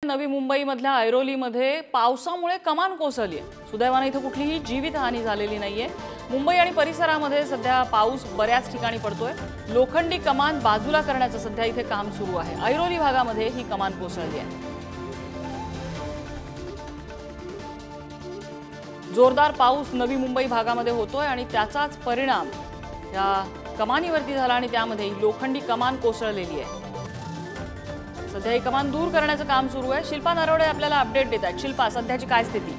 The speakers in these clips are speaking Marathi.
नवी मुंबईमधल्या ऐरोलीमध्ये पावसामुळे कमान कोसळली आहे। सुदैवाने इथे कुठलीही जीवितहानी झालेली नाहीये। मुंबई आणि परिसरामध्ये सध्या पाऊस बऱ्याच ठिकाणी पडतोय। लोखंडी कमान बाजूला करण्याचं सध्या इथे काम सुरू आहे। ऐरोली भागामध्ये ही कमान कोसळली आहे। जोरदार पाऊस नवी मुंबई भागामध्ये होतोय आणि त्याचाच परिणाम या कमानीवरती झाला आणि त्यामध्ये लोखंडी कमान कोसळलेली आहे। सध्या ही कमान दूर करण्याचं काम सुरू आहे। शिल्पा नरवडे आपल्याला अपडेट देत आहेत। शिल्पा, सध्याची काय स्थिती?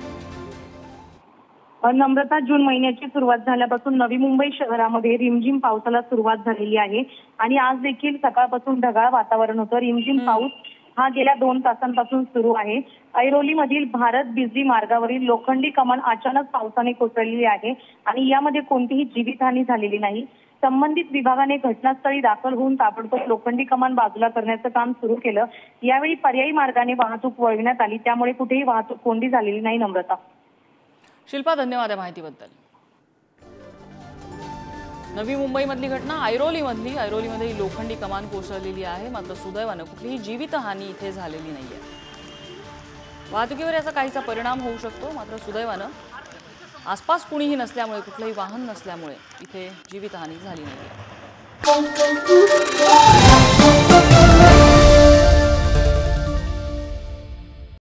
नम्रता, जून महिन्याची सुरुवात झाल्यापासून नवी मुंबई शहरामध्ये रिमझिम पावसाला सुरुवात झालेली आहे आणि आज देखील सकाळपासून ढगाळ वातावरण होतं। रिमझिम पाऊस हा गेल्या 2 तासांपासून सुरू आहे। ऐरोलीमधील भारत बिजली मार्गावरील लोखंडी कमान अचानक पावसाने कोसळली आहे आणि यामध्ये कोणतीही जीवितहानी झालेली नाही। संबंधित विभागाने घटनास्थळी दाखल होऊन ताबडतोब लोखंडी कमान बाजूला करण्याचं काम सुरू केलं। यावेळी पर्यायी मार्गाने वाहतूक वळविण्यात आली, त्यामुळे कुठेही वाहतूक कोंडी झालेली नाही। नम्रता, शिल्पा, धन्यवाद या माहितीबद्दल। नवी मुंबईमधली घटना ऐरोलीमध्ये लोखंडी कमान कोसळलेली आहे, मात्र सुदैवाने कुठलीही जीवितहानी इथे झालेली नाहीये। वाहतुकीवर याचा काहीसा परिणाम होऊ शकतो, मात्र सुदैवाने आसपास कुणीही नसल्यामुळे, कुठलंही वाहन नसल्यामुळे इथे जीवितहानी झाली नाहीये।